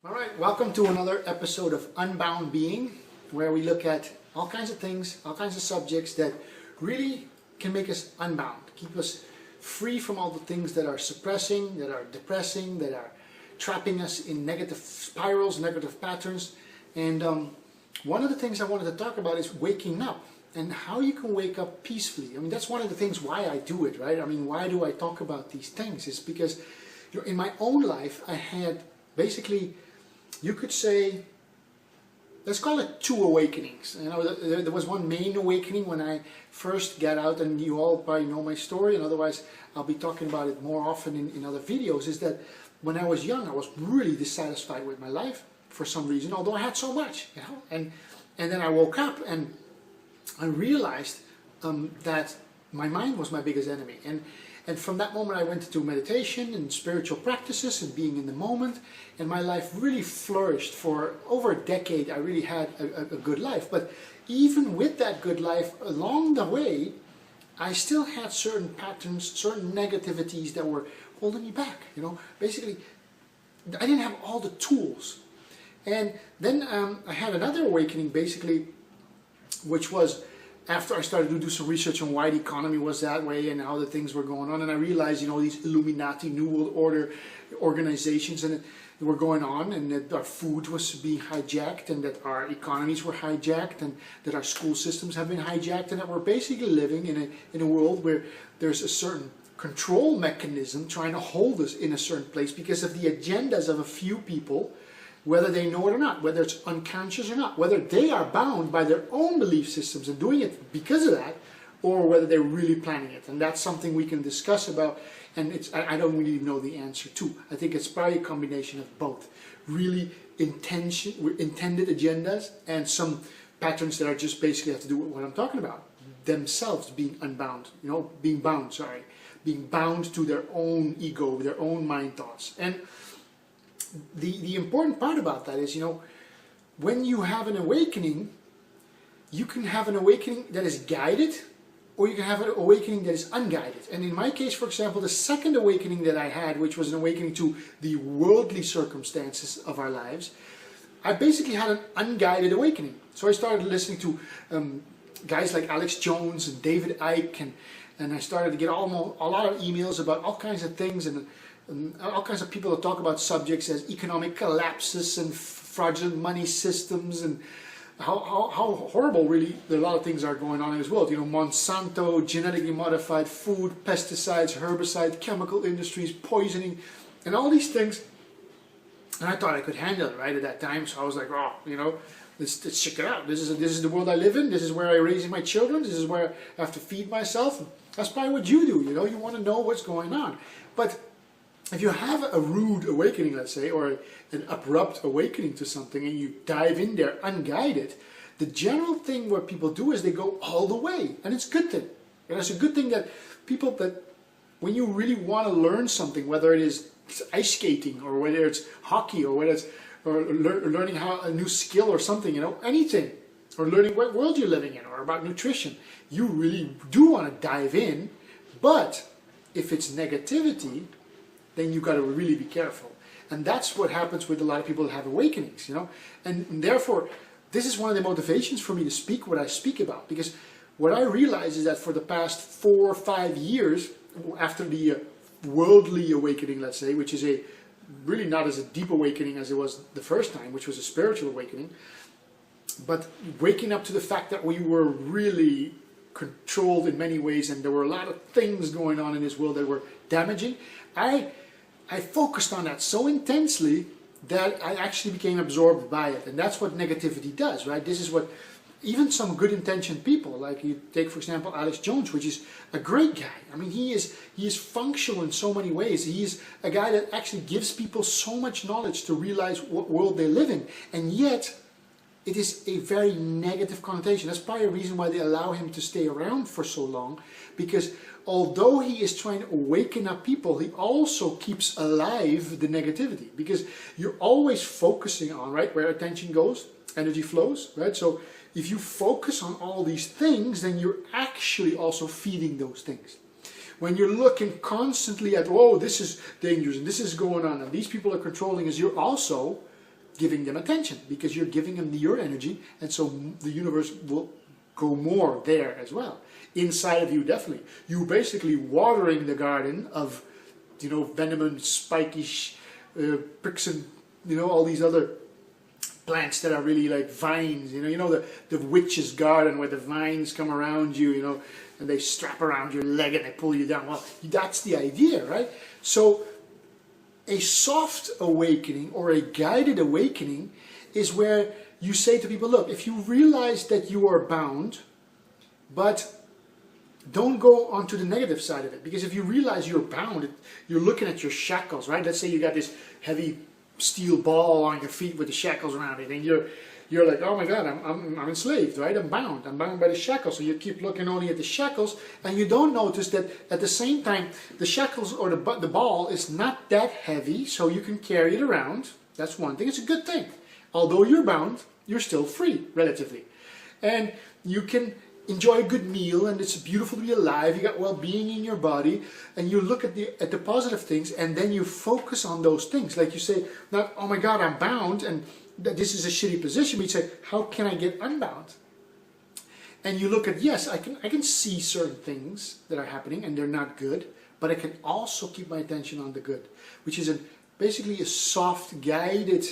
All right, welcome to another episode of Unbound Being, where we look at all kinds of things, all kinds of subjects that really can make us unbound, keep us free from all the things that are suppressing, that are depressing, that are trapping us in negative spirals, negative patterns. And one of the things I wanted to talk about is waking up and how you can wake up peacefully. I mean, that's one of the things why I do it, right? I mean, why do I talk about these things? It's because in my own life, I had basically, you could say, let's call it two awakenings. You know, there was one main awakening when I first got out, and you all probably know my story, and otherwise I'll be talking about it more often in other videos, is that when I was young, I was really dissatisfied with my life for some reason, although I had so much, you know, and then I woke up and I realized that my mind was my biggest enemy. And from that moment I went into meditation and spiritual practices and being in the moment, and my life really flourished. For over a decade I really had a good life. But even with that good life, along the way I still had certain patterns, certain negativities that were holding me back. You know, basically I didn't have all the tools. And then I had another awakening, basically, which was after I started to do some research on why the economy was that way and how the things were going on, and I realized, you know, these Illuminati, New World Order organizations and were going on, and that our food was being hijacked, and that our economies were hijacked, and that our school systems have been hijacked, and that we're basically living in a world where there's a certain control mechanism trying to hold us in a certain place because of the agendas of a few people, whether they know it or not, whether it's unconscious or not, whether they are bound by their own belief systems and doing it because of that, or whether they're really planning it. And that's something we can discuss about, and I don't really know the answer to. I think it's probably a combination of both. Really intended agendas and some patterns that are just basically have to do with what I'm talking about. Themselves being unbound, you know, being bound to their own ego, their own mind thoughts. And the important part about that is, you know, when you have an awakening, you can have an awakening that is guided, or you can have an awakening that is unguided. And in my case, for example, the second awakening that I had, which was an awakening to the worldly circumstances of our lives, I basically had an unguided awakening. So I started listening to guys like Alex Jones and David Icke, and I started to get a lot of emails about all kinds of things, and all kinds of people that talk about subjects as economic collapses and fraudulent money systems, and how horrible really a lot of things are going on in this world. You know, Monsanto, genetically modified food, pesticides, herbicides, chemical industries, poisoning, and all these things. And I thought I could handle it right at that time, so I was like, oh, you know, let's check it out. This is the world I live in. This is where I raise my children. This is where I have to feed myself. That's probably what you do. You know, you want to know what's going on. But if you have a rude awakening, let's say, or an abrupt awakening to something, and you dive in there unguided, the general thing what people do is they go all the way, and it's a good thing. And it's a good thing that people, that when you really want to learn something, whether it is ice skating, or whether it's hockey, or whether it's learning how a new skill or something, you know, anything, or learning what world you're living in, or about nutrition, you really do want to dive in. But if it's negativity, then you got to really be careful. And that's what happens with a lot of people that have awakenings, you know. And therefore, this is one of the motivations for me to speak what I speak about. Because what I realize is that for the past 4 or 5 years, after the worldly awakening, let's say, which is really not as a deep awakening as it was the first time, which was a spiritual awakening, but waking up to the fact that we were really controlled in many ways, and there were a lot of things going on in this world that were damaging, I focused on that so intensely that I actually became absorbed by it. And that's what negativity does, right? This is what even some good intentioned people, like you take, for example, Alex Jones, which is a great guy. I mean, he is functional in so many ways. He's a guy that actually gives people so much knowledge to realize what world they live in. And yet, it is a very negative connotation. That's probably a reason why they allow him to stay around for so long, because although he is trying to awaken up people, he also keeps alive the negativity, because you're always focusing on, right, where attention goes, energy flows, right? So if you focus on all these things, then you're actually also feeding those things. When you're looking constantly at, oh, this is dangerous and this is going on and these people are controlling us, you're also giving them attention, because you're giving them your energy, and so the universe will go more there as well. Inside of you, definitely. You basically watering the garden of, venomous, spiky pricks and, all these other plants that are really like vines, the witch's garden where the vines come around you, and they strap around your leg and they pull you down. Well, that's the idea, right? So a soft awakening or a guided awakening is where you say to people, look, if you realize that you are bound, but don't go onto the negative side of it. Because if you realize you're bound, you're looking at your shackles, right? Let's say you got this heavy steel ball on your feet with the shackles around it, and you're like, oh my God, I'm enslaved, right? I'm bound by the shackles. So you keep looking only at the shackles, and you don't notice that at the same time, the shackles or the ball is not that heavy, so you can carry it around. That's one thing. It's a good thing. Although you're bound, you're still free, relatively. And you can enjoy a good meal, and it's beautiful to be alive. You got well-being in your body, and you look at the positive things, and then you focus on those things. Like you say, not, oh my God, I'm bound, and this is a shitty position. But you say, how can I get unbound? And you look at, yes, I can see certain things that are happening, and they're not good, but I can also keep my attention on the good, which is basically a soft, guided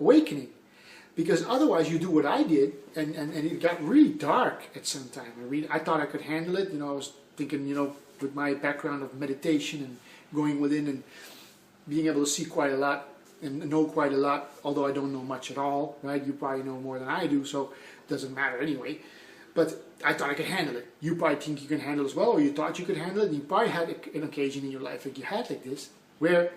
awakening. Because otherwise you do what I did, and it got really dark at some time. I thought I could handle it. I was thinking, with my background of meditation and going within and being able to see quite a lot and know quite a lot, although I don't know much at all, right? You probably know more than I do, so it doesn't matter anyway. But I thought I could handle it. You probably think you can handle it as well, or you thought you could handle it, and you probably had an occasion in your life like you had like this, where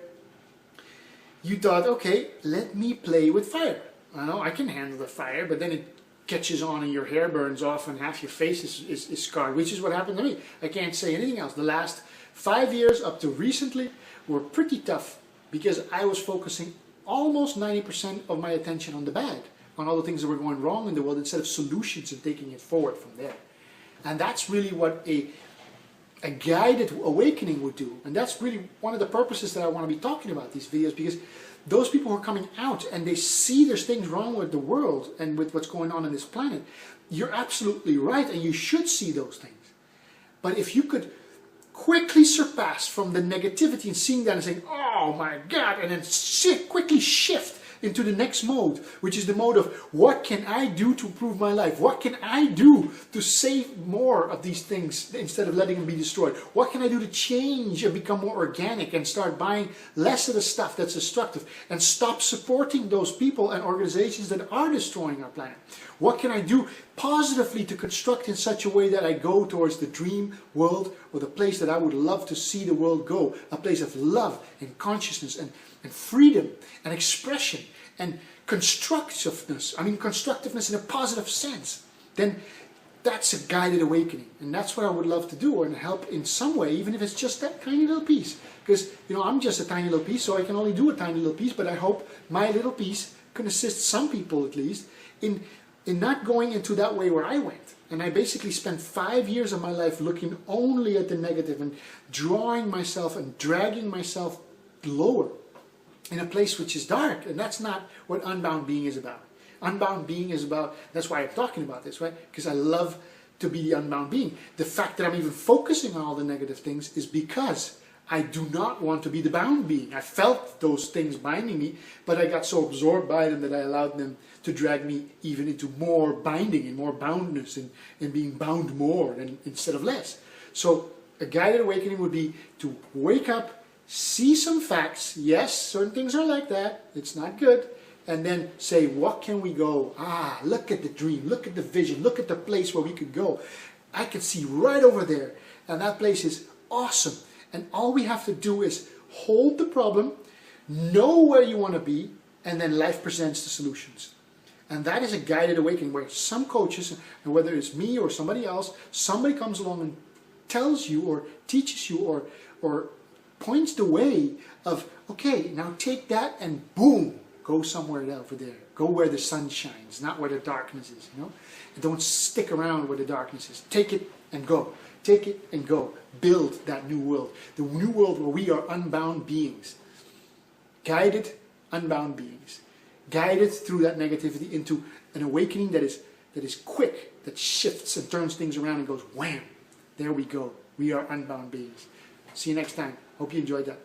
you thought, okay, let me play with fire. I can handle the fire, but then it catches on and your hair burns off and half your face is scarred, which is what happened to me. I can't say anything else. The last 5 years up to recently were pretty tough because I was focusing almost 90% of my attention on the bad, on all the things that were going wrong in the world, instead of solutions and taking it forward from there. And that's really what a guided awakening would do. And that's really one of the purposes that I want to be talking about these videos, because those people who are coming out and they see there's things wrong with the world and with what's going on this planet, you're absolutely right, and you should see those things. But if you could quickly surpass from the negativity and seeing that and saying, oh my God, and then quickly shift into the next mode, which is the mode of what can I do to improve my life? What can I do to save more of these things instead of letting them be destroyed? What can I do to change and become more organic and start buying less of the stuff that's destructive and stop supporting those people and organizations that are destroying our planet? What can I do positively to construct in such a way that I go towards the dream world, or the place that I would love to see the world go, a place of love and consciousness and freedom and expression and constructiveness. I mean constructiveness in a positive sense. Then that's a guided awakening, and that's what I would love to do and help in some way, even if it's just that tiny little piece. Because I'm just a tiny little piece, so I can only do a tiny little piece, but I hope my little piece can assist some people at least in not going into that way where I went. And I basically spent 5 years of my life looking only at the negative and drawing myself and dragging myself lower in a place which is dark. And that's not what unbound being is about. Unbound being is about, that's why I'm talking about this, right? Because I love to be the unbound being. The fact that I'm even focusing on all the negative things is because I do not want to be the bound being. I felt those things binding me, but I got so absorbed by them that I allowed them to drag me even into more binding and more boundness and being bound more instead of less. So a guided awakening would be to wake up, see some facts. Yes, certain things are like that. It's not good. And then say, what can we go? Look at the dream. Look at the vision. Look at the place where we could go. I can see right over there. And that place is awesome. And all we have to do is hold the problem, know where you want to be, and then life presents the solutions. And that is a guided awakening where some coaches, and whether it's me or somebody else, somebody comes along and tells you or teaches you or points the way of, okay, now take that and boom, go somewhere over there. Go where the sun shines, not where the darkness is. And don't stick around where the darkness is. Take it and go. Take it and go. Build that new world. The new world where we are unbound beings. Guided, unbound beings. guided through that negativity into an awakening that is quick, that shifts and turns things around and goes wham, there we go. We are unbound beings. See you next time. Hope you enjoyed that.